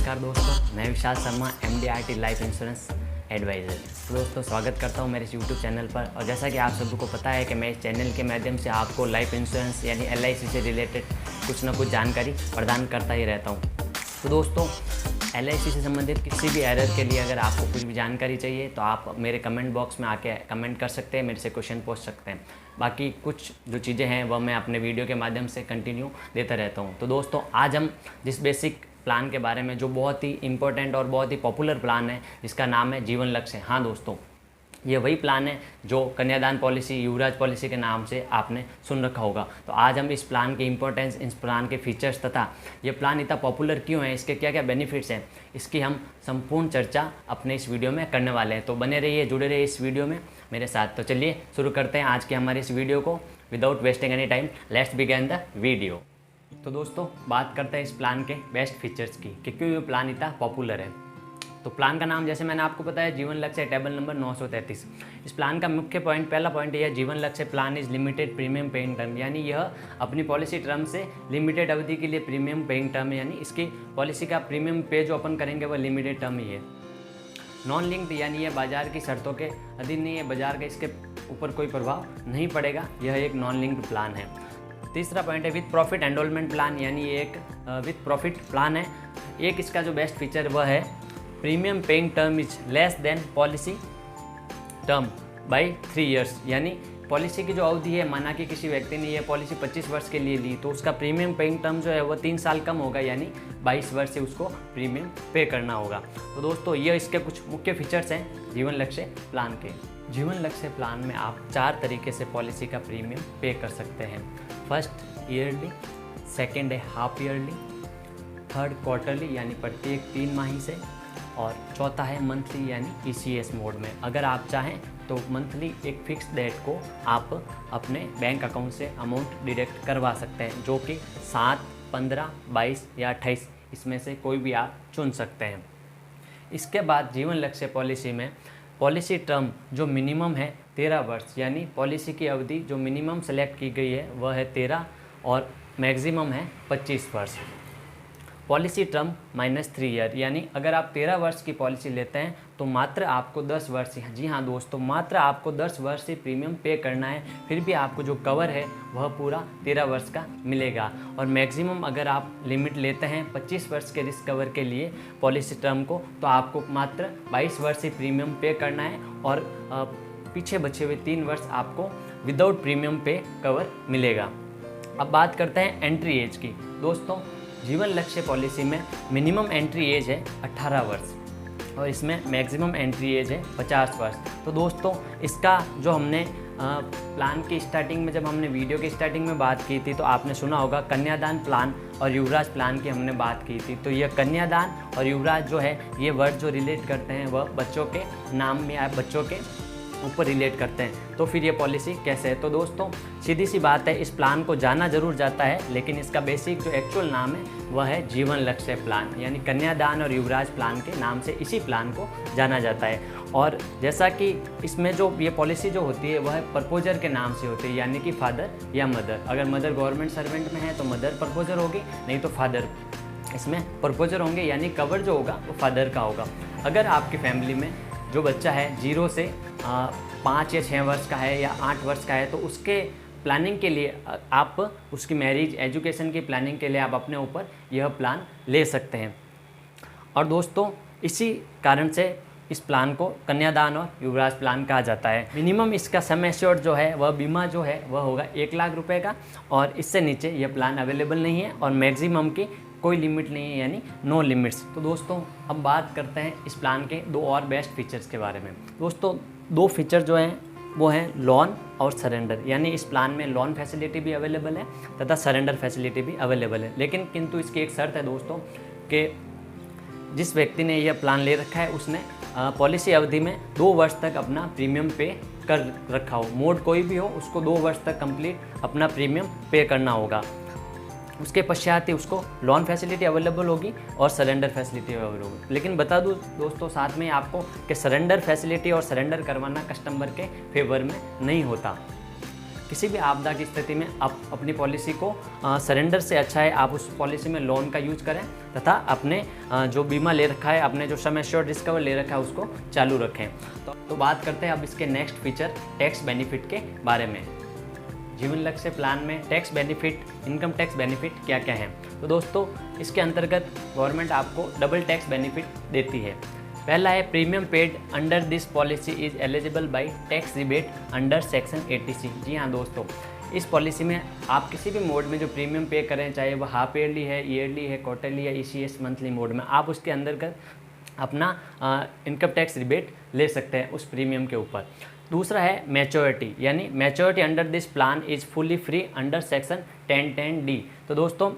नमस्कार दोस्तों, मैं Vishal Sharma MDRT life insurance advisor. तो दोस्तों स्वागत करता हूं मेरे इस यूट्यूब चैनल पर। और जैसा कि आप सभी को पता है कि मैं इस चैनल के माध्यम से आपको लाइफ इंश्योरेंस यानी LIC से रिलेटेड कुछ ना कुछ जानकारी प्रदान करता ही रहता हूं। तो दोस्तों LIC से संबंधित किसी भी एरर के लिए अगर आपको कुछ भी जानकारी चाहिए तो आप मेरे कमेंट बॉक्स में आके कमेंट कर सकते हैं, मेरे से क्वेश्चन पूछ सकते हैं। बाकी कुछ जो चीज़ें हैं वह मैं अपने वीडियो के माध्यम से कंटिन्यू देता रहता हूं। तो दोस्तों आज हम जिस बेसिक प्लान के बारे में, जो बहुत ही इंपॉर्टेंट और बहुत ही पॉपुलर प्लान है जिसका नाम है जीवन लक्ष्य। हाँ दोस्तों, ये वही प्लान है जो कन्यादान पॉलिसी, युवराज पॉलिसी के नाम से आपने सुन रखा होगा। तो आज हम इस प्लान की इंपॉर्टेंस, इस प्लान के फीचर्स तथा ये प्लान इतना पॉपुलर क्यों है, इसके क्या क्या बेनिफिट्स हैं, इसकी हम संपूर्ण चर्चा अपने इस वीडियो में करने वाले हैं। तो बने रहिए, जुड़े रहिए इस वीडियो में मेरे साथ। तो चलिए शुरू करते हैं आज के हमारे इस वीडियो को। Without wasting any time, let's begin the video. तो दोस्तों बात करते हैं इस प्लान के बेस्ट फीचर्स की कि क्यों ये प्लान इतना पॉपुलर है। तो प्लान का नाम जैसे मैंने आपको बताया जीवन लक्ष्य टेबल नंबर 933। इस प्लान का मुख्य पॉइंट, पहला पॉइंट यह है, जीवन लक्ष्य plan is limited premium paying term, यानी यह अपनी पॉलिसी टर्म से लिमिटेड अवधि के लिए प्रीमियम पेइंग टर्म है, यानी इसकी पॉलिसी का प्रीमियम पे जो अपन करेंगे वह लिमिटेड टर्म ही है। नॉन लिंक्ड, यानी यह बाजार की शर्तों के अधीन नहीं है, बाजार का इसके ऊपर कोई प्रभाव नहीं पड़ेगा, यह एक नॉन लिंक्ड प्लान है। तीसरा पॉइंट है विथ प्रॉफिट एनरोलमेंट प्लान, यानी ये एक विथ प्रॉफिट प्लान है। एक इसका जो बेस्ट फीचर वह है premium paying term is less than policy term by 3 years, यानी पॉलिसी की जो अवधि है, माना कि किसी व्यक्ति ने यह पॉलिसी 25 वर्ष के लिए ली तो उसका प्रीमियम पेइंग टर्म जो है वह 3 साल कम होगा, यानी 22 वर्ष से उसको प्रीमियम पे करना होगा। तो दोस्तों ये इसके कुछ मुख्य फीचर्स हैं जीवन लक्ष्य प्लान के। जीवन लक्ष्य प्लान में आप 4 तरीके से पॉलिसी का प्रीमियम पे कर सकते हैं। फर्स्ट ईयरली, सेकेंड है हाफ ईयरली, थर्ड क्वार्टरली यानी प्रत्येक 3 माही से, और चौथा है मंथली यानी ECS मोड में। अगर आप चाहें तो मंथली एक फिक्स डेट को आप अपने बैंक अकाउंट से अमाउंट डिडक्ट करवा सकते हैं, जो कि 7, 15, 22 या 28 इसमें से कोई भी आप चुन सकते हैं। इसके बाद जीवन लक्ष्य पॉलिसी में पॉलिसी टर्म जो मिनिमम है 13 वर्ष, यानी पॉलिसी की अवधि जो मिनिमम सेलेक्ट की गई है वह है 13 और मैक्सिमम है 25 वर्ष। पॉलिसी टर्म -3 ईयर, यानी अगर आप 13 वर्ष की पॉलिसी लेते हैं तो मात्र आपको 10 वर्ष, जी हाँ दोस्तों, मात्र आपको 10 वर्ष से प्रीमियम पे करना है, फिर भी आपको जो कवर है वह पूरा 13 वर्ष का मिलेगा। और मैक्सिमम अगर आप लिमिट लेते हैं 25 वर्ष के रिस्क कवर के लिए पॉलिसी टर्म को, तो आपको मात्र 22 वर्ष से प्रीमियम पे करना है और पीछे बचे हुए 3 वर्ष आपको विदाउट प्रीमियम पे कवर मिलेगा। अब बात करते हैं एंट्री एज की। दोस्तों जीवन लक्ष्य पॉलिसी में मिनिमम एंट्री एज है 18 वर्ष और इसमें मैक्सिमम एंट्री एज है 50 वर्ष। तो दोस्तों इसका जो हमने प्लान की स्टार्टिंग में, जब हमने वीडियो की स्टार्टिंग में बात की थी तो आपने सुना होगा कन्यादान प्लान और युवराज प्लान की हमने बात की थी। तो यह कन्यादान और युवराज जो है, ये वर्ड जो रिलेट करते हैं वह बच्चों के नाम में या बच्चों के ऊपर रिलेट करते हैं। तो फिर ये पॉलिसी कैसे है? तो दोस्तों सीधी सी बात है, इस प्लान को जाना जरूर जाता है, लेकिन इसका बेसिक जो एक्चुअल नाम है वह है जीवन लक्ष्य प्लान, यानी कन्यादान और युवराज प्लान के नाम से इसी प्लान को जाना जाता है। और जैसा कि इसमें जो ये पॉलिसी जो होती है वह प्रपोजर के नाम से होती है, यानी कि फादर या मदर। अगर मदर गवर्नमेंट सर्वेंट में है तो मदर प्रपोजर होगी, नहीं तो फादर इसमें प्रपोजर होंगे, यानी कवर जो होगा वो फादर का होगा। अगर आपकी फैमिली में जो बच्चा है 0 से 5 या 6 वर्ष का है या 8 वर्ष का है, तो उसके प्लानिंग के लिए आप उसकी मैरिज, एजुकेशन की प्लानिंग के लिए आप अपने ऊपर यह प्लान ले सकते हैं। और दोस्तों इसी कारण से इस प्लान को कन्यादान और युवराज प्लान कहा जाता है। मिनिमम इसका सम एश्योर्ड जो है वह बीमा जो है वह होगा 1 लाख रुपए का, और इससे नीचे यह प्लान अवेलेबल नहीं है, और मैक्सिमम की कोई लिमिट नहीं है, यानी नो लिमिट्स। तो दोस्तों अब बात करते हैं इस प्लान के 2 और बेस्ट फीचर्स के बारे में। दोस्तों 2 फीचर जो हैं वो हैं लोन और सरेंडर, यानी इस प्लान में लोन फैसिलिटी भी अवेलेबल है तथा सरेंडर फैसिलिटी भी अवेलेबल है। लेकिन किंतु इसकी एक शर्त है दोस्तों कि जिस व्यक्ति ने यह प्लान ले रखा है उसने पॉलिसी अवधि में 2 वर्ष तक अपना प्रीमियम पे कर रखा हो। मोड कोई भी हो, उसको 2 वर्ष तक कंप्लीट अपना प्रीमियम पे करना होगा। उसके पश्चात ही उसको लोन फैसिलिटी अवेलेबल होगी और सरेंडर फैसिलिटी अवेलेबल होगी। लेकिन बता दूं दोस्तों साथ में आपको कि सरेंडर फैसिलिटी और सरेंडर करवाना कस्टमर के फेवर में नहीं होता। किसी भी आपदा की स्थिति में आप अपनी पॉलिसी को सरेंडर से अच्छा है आप उस पॉलिसी में लोन का यूज करें तथा अपने जो बीमा ले रखा है, अपने जो सम एश्योर्ड रिस्क कवर ले रखा है उसको चालू रखें। तो बात करते हैं अब इसके नेक्स्ट फीचर टैक्स बेनिफिट के बारे में। जीवन लक्ष्य प्लान में tax benefit, income tax benefit क्या क्या है। तो दोस्तों इसके अंतर्गत गवर्नमेंट आपको डबल टैक्स बेनिफिट देती है। पहला है premium paid under this policy is eligible bye tax rebate under section 80C। जी हाँ दोस्तों, इस पॉलिसी में आप किसी भी मोड में जो प्रीमियम पे करें, चाहे वो हाफ ईयरली है, ईयरली है, क्वार्टरली या ECS मंथली मोड में, आप उसके अंदर अपना इनकम टैक्स रिबेट ले सकते हैं उस प्रीमियम के ऊपर। दूसरा है मैच्योरिटी, यानी maturity under this plan is fully free under section 1010D। तो दोस्तों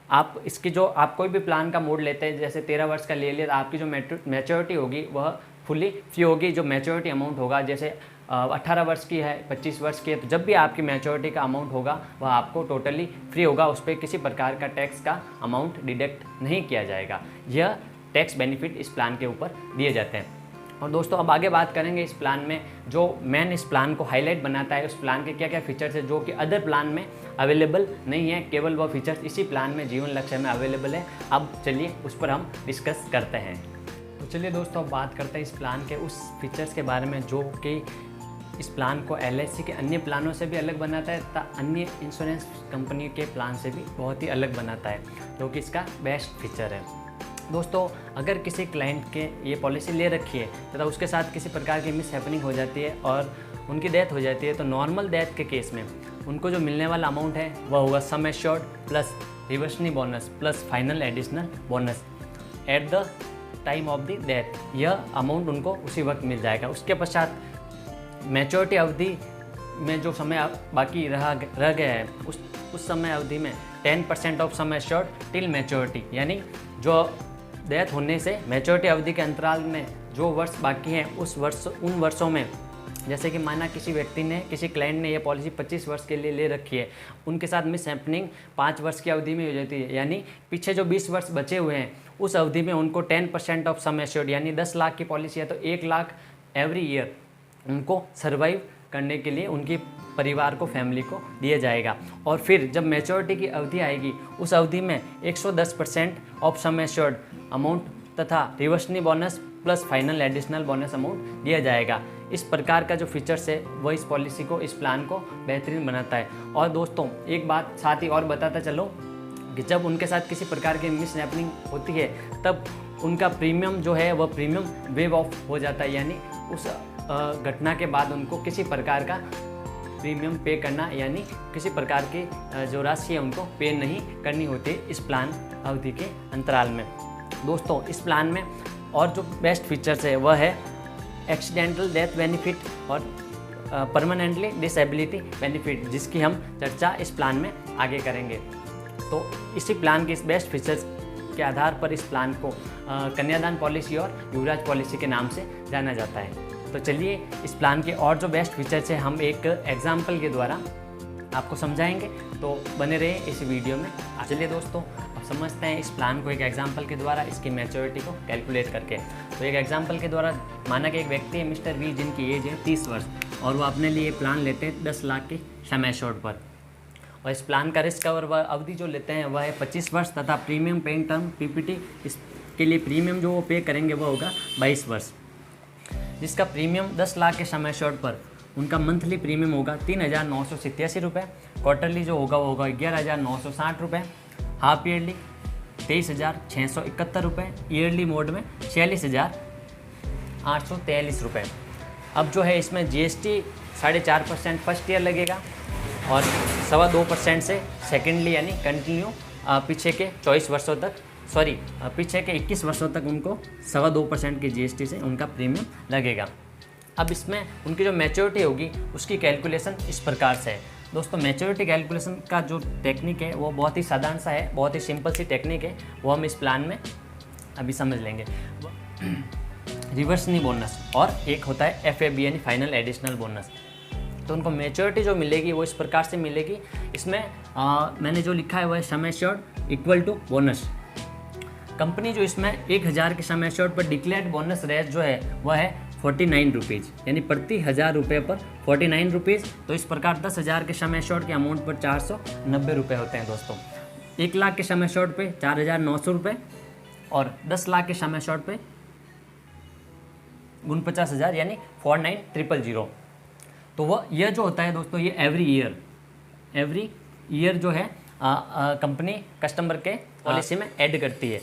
आप इसकी जो आप कोई भी प्लान का मोड लेते हैं, जैसे 13 वर्ष का ले लिया, तो आपकी जो मैच्योरिटी होगी वह फुली फ्री होगी। जो मैच्योरिटी अमाउंट होगा, जैसे 18 वर्ष की है, 25 वर्ष की है, तो जब भी आपकी मैच्योरिटी का अमाउंट होगा वह आपको टोटली फ्री होगा, उस पर किसी प्रकार का टैक्स का अमाउंट डिडक्ट नहीं किया जाएगा। यह टैक्स बेनिफिट इस प्लान के ऊपर दिए जाते हैं। और दोस्तों अब आगे बात करेंगे इस प्लान में जो मेन इस प्लान को हाईलाइट बनाता है, उस प्लान के क्या क्या फीचर्स है जो कि अदर प्लान में अवेलेबल नहीं है, केवल वह फीचर्स इसी प्लान में जीवन लक्ष्य में अवेलेबल है। अब चलिए उस पर हम डिस्कस करते हैं। तो चलिए दोस्तों अब बात करते हैं इस प्लान के उस फीचर्स के बारे में जो कि इस प्लान को LIC के अन्य प्लानों से भी अलग बनाता है तथा अन्य इंश्योरेंस कंपनी के प्लान से भी बहुत ही अलग बनाता है, जो कि इसका बेस्ट फीचर है। दोस्तों अगर किसी क्लाइंट के ये पॉलिसी ले रखी है तथा उसके साथ किसी प्रकार की मिस हैपनिंग हो जाती है और उनकी डेथ हो जाती है, तो नॉर्मल डेथ के केस में उनको जो मिलने वाला अमाउंट है वह होगा sum assured plus reversionary bonus plus final additional bonus at the time of the death. यह अमाउंट उनको उसी वक्त मिल जाएगा। उसके पश्चात मैच्योरिटी अवधि में जो समय बाकी रह गया है उस समय अवधि में 10% of sum assured till maturity, यानी जो डेथ होने से मैच्योरिटी अवधि के अंतराल में जो वर्ष बाकी हैं उन वर्षों में, जैसे कि माना किसी व्यक्ति ने, किसी क्लाइंट ने ये पॉलिसी 25 वर्ष के लिए ले रखी है, उनके साथ मिस हैपनिंग 5 वर्ष की अवधि में हो जाती है, यानी पीछे जो 20 वर्ष बचे हुए हैं उस अवधि में उनको 10% ऑफ सम एश्योर्ड, यानी 10 लाख की पॉलिसी है तो 1 लाख एवरी ईयर उनको सर्वाइव करने के लिए उनकी परिवार को, फैमिली को दिया जाएगा। और फिर जब मैच्योरिटी की अवधि आएगी उस अवधि में 110% ऑफ सम एश्योर्ड अमाउंट तथा reversionary bonus plus final additional bonus amount दिया जाएगा। इस प्रकार का जो फीचर्स है वह इस पॉलिसी को, इस प्लान को बेहतरीन बनाता है। और दोस्तों एक बात साथ ही और बताता चलो कि जब उनके साथ किसी प्रकार की मिस हैपनिंग होती है तब उनका प्रीमियम जो है वह प्रीमियम वेव ऑफ हो जाता है, यानी उस घटना के बाद उनको किसी प्रकार का प्रीमियम पे करना, यानी किसी प्रकार की जो राशि है उनको पे नहीं करनी होती इस प्लान अवधि के अंतराल में। दोस्तों इस प्लान में और जो बेस्ट फीचर्स है वह है एक्सीडेंटल डेथ बेनिफिट और परमानेंटली डिसेबिलिटी बेनिफिट, जिसकी हम चर्चा इस प्लान में आगे करेंगे। तो इसी प्लान के इस बेस्ट फीचर्स के आधार पर इस प्लान को कन्यादान पॉलिसी और युवराज पॉलिसी के नाम से जाना जाता है। तो चलिए इस प्लान के और जो बेस्ट फीचर्स है हम एक एग्जाम्पल के द्वारा आपको समझाएंगे, तो बने रहे इस वीडियो में। चलिए दोस्तों अब समझते हैं इस प्लान को एक एग्जाम्पल के द्वारा, इसकी मैच्योरिटी को कैलकुलेट करके। तो एक एग्जाम्पल के द्वारा माना कि एक व्यक्ति है मिस्टर वी, जिनकी एज है 30 वर्ष और वो अपने लिए प्लान लेते हैं 10 लाख की सम एश्योर्ड पर, और इस प्लान का रिस्क कवर वह अवधि जो लेते हैं वह है 25 वर्ष तथा प्रीमियम पेइंग टर्म PPT इसके लिए प्रीमियम जो वो पे करेंगे वह होगा 22 वर्ष, जिसका प्रीमियम 10 लाख के सम एश्योर्ड पर उनका मंथली प्रीमियम होगा 3,987 रुपये, क्वार्टरली जो होगा वो होगा 11,960 रुपये, हाफ ईयरली 23,671 रुपये, ईयरली मोड में 46,843 रुपये। अब जो है इसमें GST 4.5% फर्स्ट ईयर लगेगा और 2.25% से सेकेंडली यानी कंटिन्यू पीछे के 24 वर्षों तक, पीछे के 21 वर्षों तक उनको 2.25% की GST से उनका प्रीमियम लगेगा। अब इसमें उनकी जो मैच्योरिटी होगी उसकी कैलकुलेशन इस प्रकार से है। दोस्तों मैच्योरिटी कैलकुलेशन का जो टेक्निक है वो बहुत ही साधारण सा है, बहुत ही सिंपल सी टेक्निक है, वो हम इस प्लान में अभी समझ लेंगे। रिवर्सनी बोनस और एक होता है FAB यानी फाइनल एडिशनल बोनस। तो उनको मैच्योरिटी जो मिलेगी वो इस प्रकार से मिलेगी। इसमें मैंने जो लिखा है वह sum assured equal to bonus. Company जो इसमें 1,000 के सम एश्योर्ड पर डिक्लेयर्ड बोनस रेट जो है वह है ₹49, यानी प्रति 1000 रुपये पर ₹49। तो इस प्रकार 10,000 के सम एश्योर्ड के अमाउंट पर ₹490 होते हैं दोस्तों। 1 लाख के सम एश्योर्ड पे 4,900 रुपये और 10 लाख के सम एश्योर्ड पे 49,000 यानी 49,000। तो वह यह जो होता है दोस्तों, ये एवरी ईयर जो है कंपनी कस्टमर के पॉलिसी में ऐड करती है।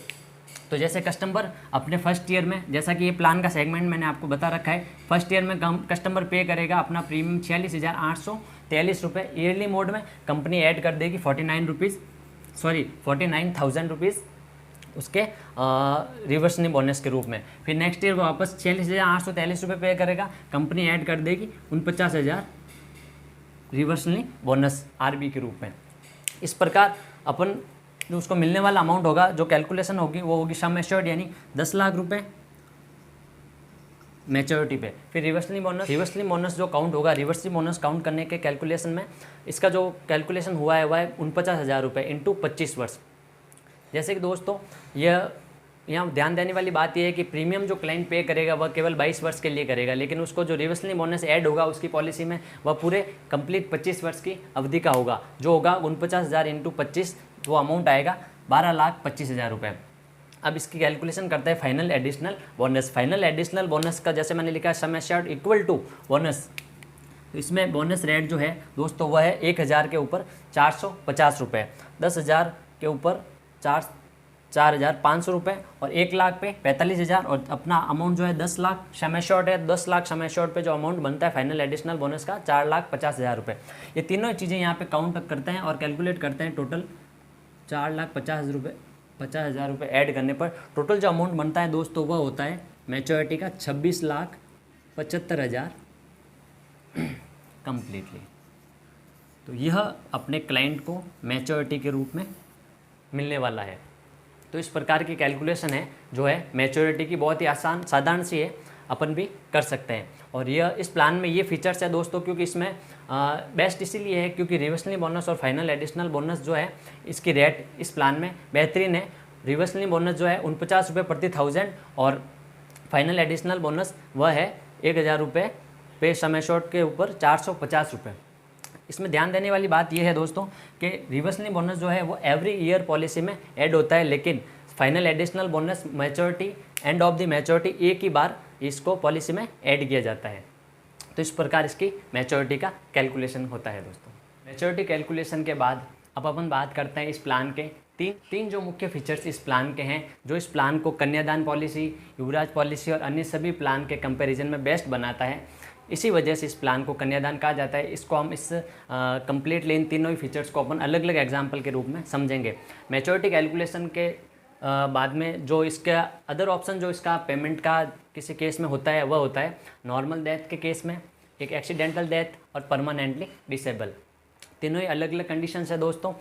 तो जैसे कस्टमर अपने फर्स्ट ईयर में, जैसा कि ये प्लान का सेगमेंट मैंने आपको बता रखा है, फर्स्ट ईयर में कस्टमर पे करेगा अपना प्रीमियम 46,843 रुपये। ईयरली मोड में कंपनी ऐड कर देगी 49,000 रुपीज़ उसके रिवर्सनी बोनस के रूप में। फिर नेक्स्ट ईयर वापस 46,843 रुपये पे करेगा, कंपनी ऐड कर देगी 49,000 रिवर्सली बोनस आरबी के रूप में। इस प्रकार अपन जो उसको मिलने वाला अमाउंट होगा, जो कैलकुलेशन होगी वो होगी सम एश्योर्ड यानी 10 लाख रुपए मैच्योरिटी पे। फिर रिवर्सली बोनस जो काउंट होगा, रिवर्सली बोनस काउंट करने के कैलकुलेशन में इसका जो कैलकुलेशन हुआ है वह है 49,000 रुपये इंटू 25 वर्ष। जैसे कि दोस्तों यहाँ ध्यान देने वाली बात यह है कि प्रीमियम जो क्लाइंट पे करेगा वह केवल 22 वर्ष के लिए करेगा, लेकिन उसको जो रिवर्सली बोनस ऐड होगा उसकी पॉलिसी में वह पूरे कंप्लीट 25 वर्ष की अवधि का होगा, जो होगा 49,000 इंटू 25, वो अमाउंट आएगा 12,25,000 रुपये। अब इसकी कैलकुलेशन करते हैं final additional bonus. Final additional bonus का जैसे मैंने लिखा है sum assured equal to bonus. तो इसमें बोनस रेट जो है दोस्तों वह है 1,000 के ऊपर 450 रुपये, 10,000 के ऊपर 4,500 रुपये और 1 लाख पे 45,000 और अपना अमाउंट जो है 10 लाख सम एश्योर्ड है। 10 लाख सम एश्योर्ड पे जो अमाउंट बनता है फाइनल एडिशनल बोनस का 4,50,000 रुपये। ये तीनों चीज़ें यहाँ पे काउंट करते हैं और कैलकुलेट करते हैं। टोटल 4,50,000 रुपये ऐड करने पर टोटल जो अमाउंट बनता है दोस्तों वह होता है मैच्योरिटी का 26,75,000 कम्प्लीटली। तो यह अपने क्लाइंट को मैच्योरिटी के रूप में मिलने वाला है। तो इस प्रकार की कैलकुलेशन है जो है मैच्योरिटी की, बहुत ही आसान साधारण सी है, अपन भी कर सकते हैं। और यह इस प्लान में ये फीचर्स है दोस्तों, क्योंकि इसमें बेस्ट इसीलिए है क्योंकि रिवर्सली बोनस और फाइनल एडिशनल बोनस जो है इसकी रेट इस प्लान में बेहतरीन है। रिवर्सली बोनस जो है 49 रुपये प्रति 1000 और फाइनल एडिशनल बोनस वह है 1,000 रुपये पे सम एश्योर्ड के ऊपर 450 रुपये। इसमें ध्यान देने वाली बात यह है दोस्तों कि रिवर्सली बोनस जो है वो एवरी ईयर पॉलिसी में ऐड होता है, लेकिन final additional bonus maturity end of the maturity एक ही बार इसको पॉलिसी में ऐड किया जाता है। तो इस प्रकार इसकी मैच्योरिटी का कैलकुलेशन होता है दोस्तों। मैच्योरिटी कैलकुलेशन के बाद अब अपन बात करते हैं इस प्लान के तीन जो मुख्य फीचर्स इस प्लान के हैं, जो इस प्लान को कन्यादान पॉलिसी, युवराज पॉलिसी और अन्य सभी प्लान के कंपैरिजन में बेस्ट बनाता है। इसी वजह से इस प्लान को कन्यादान कहा जाता है। इसको हम इस कंप्लीटली इन तीनों ही फीचर्स को अपन अलग अलग एग्जाम्पल के रूप में समझेंगे। मैच्योरिटी कैलकुलेशन के बाद में जो इसका अदर ऑप्शन जो इसका पेमेंट का किसी केस में होता है वह होता है नॉर्मल डेथ के केस में, एक एक्सीडेंटल डेथ और परमानेंटली डिसेबल। तीनों ही अलग अलग कंडीशंस है दोस्तों।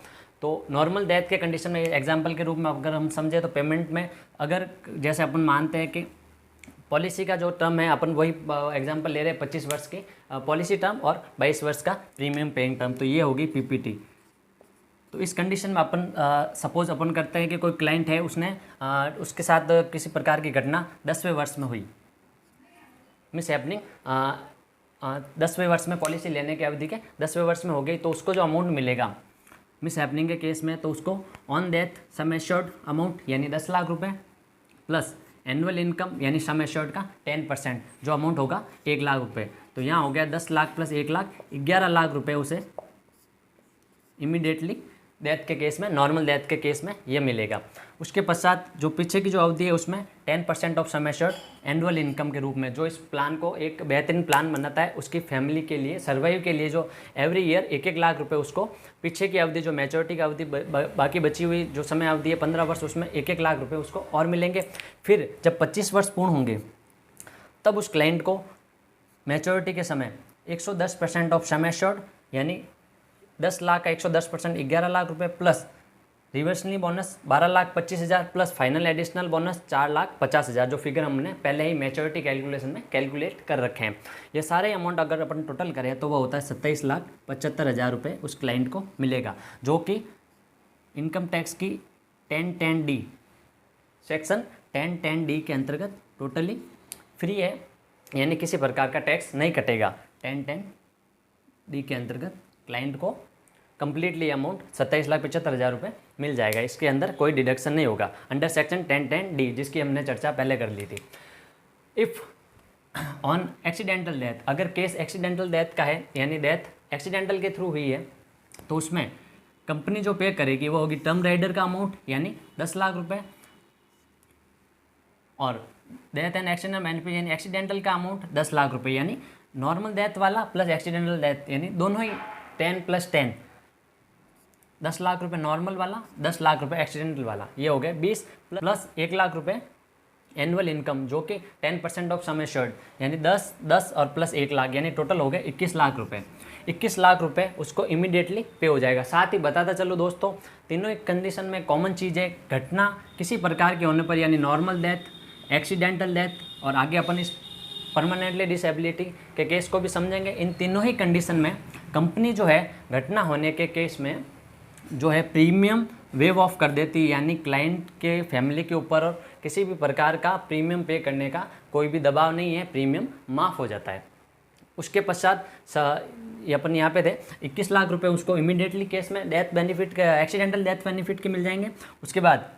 तो नॉर्मल डेथ के कंडीशन में एग्जांपल के रूप में अगर हम समझे तो पेमेंट में अगर जैसे अपन मानते हैं कि पॉलिसी का जो टर्म है, अपन वही एग्जांपल ले रहे हैं 25 वर्ष की पॉलिसी टर्म और 22 वर्ष का प्रीमियम पेइंग टर्म, तो ये होगी पीपीटी। तो इस कंडीशन में अपन सपोज अपन करते हैं कि कोई क्लाइंट है, उसने उसके साथ किसी प्रकार की घटना 10वें वर्ष में हुई, मिस हैपनिंग 10वें वर्ष में पॉलिसी लेने की अवधि के 10वें वर्ष में हो गई, तो उसको जो अमाउंट मिलेगा मिस हैपनिंग के केस में, तो उसको on death some assured amount यानी 10 लाख रुपए प्लस एनुअल इनकम यानी सम एश्योर्ड का 10% जो अमाउंट होगा 1 लाख रुपए। तो यहाँ हो गया 10 लाख प्लस 1 लाख 11 लाख रुपए उसे इमीडिएटली डेथ के केस में, नॉर्मल डेथ के केस में ये मिलेगा। उसके पश्चात जो पीछे की जो अवधि है उसमें 10% of sum assured annual income के रूप में, जो इस प्लान को एक बेहतरीन प्लान बनाता है उसकी फैमिली के लिए सर्वाइव के लिए, जो एवरी ईयर 1-1 लाख रुपए उसको पीछे की अवधि जो मैच्योरिटी की अवधि बाकी बची हुई जो समय अवधि है 15 वर्ष, उसमें 1-1 लाख रुपए उसको और मिलेंगे। फिर जब 25 वर्ष पूर्ण होंगे तब उस क्लाइंट को मैच्योरिटी के समय 110% ऑफ सम एश्योर्ड यानी 10 लाख का 110% 11 लाख रुपए plus reversely bonus 12,25,000 plus final additional bonus 4,50,000, जो फिगर हमने पहले ही मैच्योरिटी कैलकुलेशन में कैलकुलेट कर रखे हैं। ये सारे अमाउंट अगर अपन टोटल करें तो वह होता है 27,75,000 रुपये उस क्लाइंट को मिलेगा, जो कि इनकम टैक्स की 1010D सेक्शन 1010D के अंतर्गत टोटली फ्री है, यानी किसी प्रकार का टैक्स नहीं कटेगा। 10(10)(D) के अंतर्गत क्लाइंट को कंप्लीटली अमाउंट 27,75,000 रुपये मिल जाएगा। इसके अंदर कोई डिडक्शन नहीं होगा अंडर सेक्शन 10(10)(D), जिसकी हमने चर्चा पहले कर ली थी। इफ़ ऑन एक्सीडेंटल डेथ, अगर केस एक्सीडेंटल डेथ का है यानी डेथ एक्सीडेंटल के थ्रू हुई है, तो उसमें कंपनी जो पे करेगी वो होगी टर्म राइडर का अमाउंट यानी 10 लाख रुपए, और डेथ एंड एक्सीडेंटल बेनिफिट यानी एक्सीडेंटल का अमाउंट 10 लाख रुपए, यानी नॉर्मल डेथ वाला प्लस एक्सीडेंटल डेथ यानी दोनों ही 10+10, 10 लाख रुपए नॉर्मल वाला, 10 लाख रुपए एक्सीडेंटल वाला, ये हो गए 20 प्लस 1 लाख रुपए एनुअल इनकम जो कि 10% ऑफ सम एश्योर्ड यानी 10 और प्लस 1 लाख यानी टोटल हो गए 21 लाख रुपए। 21 लाख रुपए उसको इमीडिएटली पे हो जाएगा। साथ ही बताता चलो दोस्तों, तीनों एक कंडीशन में कॉमन चीज़ है, घटना किसी प्रकार के होने पर यानी नॉर्मल डेथ, एक्सीडेंटल डेथ और आगे अपन इस परमानेंटली डिसेबिलिटी के केस को भी समझेंगे। इन तीनों ही कंडीशन में कंपनी जो है घटना होने के केस में जो है प्रीमियम वेव ऑफ कर देती है, यानी क्लाइंट के फैमिली के ऊपर और किसी भी प्रकार का प्रीमियम पे करने का कोई भी दबाव नहीं है, प्रीमियम माफ़ हो जाता है। उसके पश्चात अपन यहाँ पे थे 21 लाख रुपए उसको इमीडिएटली केस में death benefit accidental death benefit के मिल जाएंगे। उसके बाद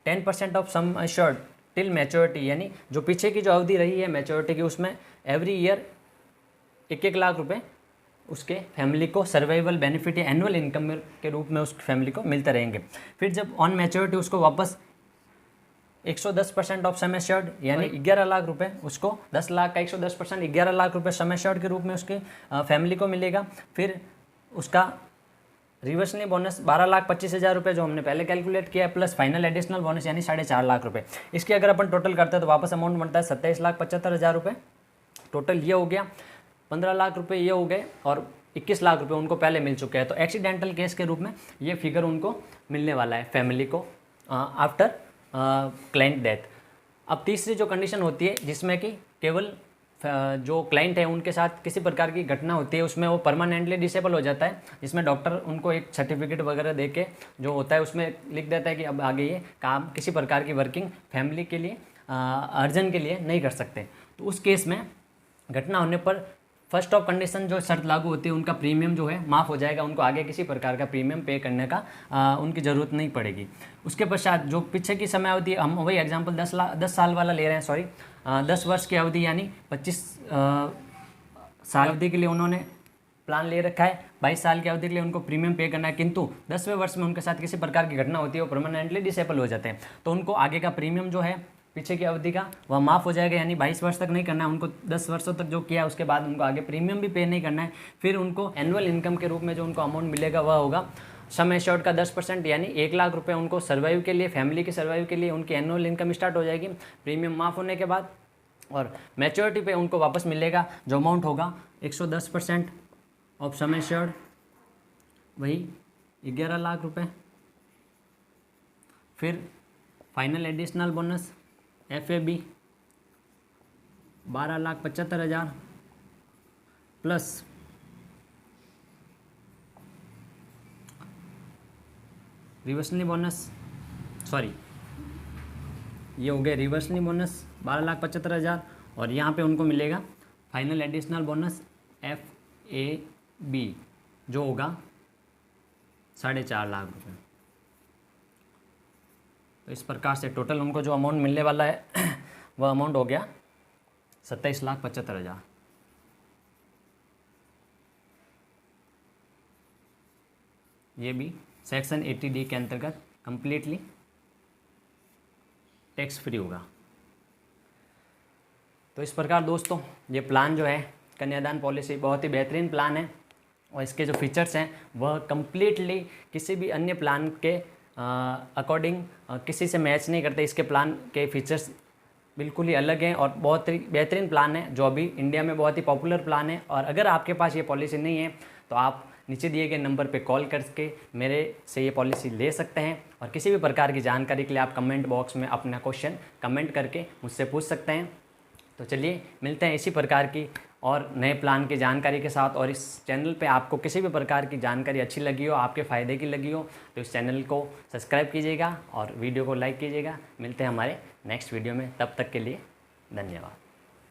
10% of sum assured till maturity, यानी जो पीछे की जो अवधि रही है मैच्योरिटी की, उसमें एवरी ईयर 1-1 लाख रुपए उसके फैमिली को सर्वाइवल बेनिफिट या एनुअल इनकम के रूप में उस फैमिली को मिलते रहेंगे। फिर जब ऑन मैच्योरिटी उसको वापस 110% ऑफ सम एश्योर्ड यानी 11 लाख रुपए, उसको 10 लाख का 110% 11 लाख रुपए सम एश्योर्ड के रूप में उसके फैमिली को मिलेगा। फिर उसका रिवर्सली बोनस 12,25,000 रुपये जो हमने पहले कैलकुलेट किया है, प्लस फाइनल एडिशनल बोनस यानी 4.5 लाख रुपये। इसकी अगर अपन टोटल करते हैं तो वापस अमाउंट बनता है 27,75,000 रुपये। टोटल ये हो गया, 15 लाख रुपये ये हो गए और 21 लाख रुपये उनको पहले मिल चुके हैं। तो एक्सीडेंटल केस के रूप में ये फिगर उनको मिलने वाला है फैमिली को आफ्टर क्लाइंट डेथ। अब तीसरी जो कंडीशन होती है जिसमें कि केवल जो क्लाइंट है उनके साथ किसी प्रकार की घटना होती है, उसमें वो परमानेंटली डिसेबल हो जाता है, जिसमें डॉक्टर उनको एक सर्टिफिकेट वगैरह दे के जो होता है उसमें लिख देता है कि अब आगे ये काम किसी प्रकार की वर्किंग फैमिली के लिए अर्जन के लिए नहीं कर सकते। तो उस केस में घटना होने पर फर्स्ट ऑफ कंडीशन जो शर्त लागू होती है, उनका प्रीमियम जो है माफ़ हो जाएगा, उनको आगे किसी प्रकार का प्रीमियम पे करने का उनकी ज़रूरत नहीं पड़ेगी। उसके पश्चात जो पीछे की समय अवधि, हम वही एग्जांपल 10 साल वाला ले रहे हैं, सॉरी 10 वर्ष की अवधि यानी 25 साल अवधि के लिए उन्होंने प्लान ले रखा है, 22 साल की अवधि के लिए उनको प्रीमियम पे करना है, किंतु 10वें वर्ष में उनके साथ किसी प्रकार की घटना होती है, वो परमानेंटली डिसेबल हो जाते हैं, तो उनको आगे का प्रीमियम जो है पीछे की अवधि का वह माफ़ हो जाएगा, यानी 22 वर्ष तक नहीं करना है उनको, 10 वर्षों तक जो किया उसके बाद उनको आगे प्रीमियम भी पे नहीं करना है। फिर उनको एनुअल इनकम के रूप में जो उनको अमाउंट मिलेगा वह होगा सम एश्योर्ड का 10% यानी 1 लाख रुपये उनको सर्वाइव के लिए, फैमिली के सर्वाइव के लिए उनकी एनुअल इनकम स्टार्ट हो जाएगी प्रीमियम माफ़ होने के बाद। और मैच्योरिटी पे उनको वापस मिलेगा जो अमाउंट होगा 110% ऑफ सम एश्योर्ड, वही 11 लाख रुपये। फिर final additional bonus FAB 12,75,000 plus reversely bonus, sorry ये हो गए रिवर्सली बोनस 12,75,000 और यहाँ पे उनको मिलेगा फाइनल एडिशनल बोनस FAB जो होगा 4.5 लाख रुपये। तो इस प्रकार से टोटल उनको जो अमाउंट मिलने वाला है वह अमाउंट हो गया 27,75,000। ये भी सेक्शन 80D के अंतर्गत कंप्लीटली टैक्स फ्री होगा। तो इस प्रकार दोस्तों ये प्लान जो है कन्यादान पॉलिसी बहुत ही बेहतरीन प्लान है और इसके जो फीचर्स हैं वह कंप्लीटली किसी भी अन्य प्लान के अकॉर्डिंग किसी से मैच नहीं करते। इसके प्लान के फीचर्स बिल्कुल ही अलग हैं और बहुत ही बेहतरीन प्लान है जो अभी इंडिया में बहुत ही पॉपुलर प्लान है। और अगर आपके पास ये पॉलिसी नहीं है तो आप नीचे दिए गए नंबर पे कॉल करके मेरे से ये पॉलिसी ले सकते हैं और किसी भी प्रकार की जानकारी के लिए आप कमेंट बॉक्स में अपना क्वेश्चन कमेंट करके मुझसे पूछ सकते हैं। तो चलिए मिलते हैं इसी प्रकार की और नए प्लान की जानकारी के साथ। और इस चैनल पे आपको किसी भी प्रकार की जानकारी अच्छी लगी हो, आपके फ़ायदे की लगी हो तो इस चैनल को सब्सक्राइब कीजिएगा और वीडियो को लाइक कीजिएगा। मिलते हैं हमारे नेक्स्ट वीडियो में, तब तक के लिए धन्यवाद।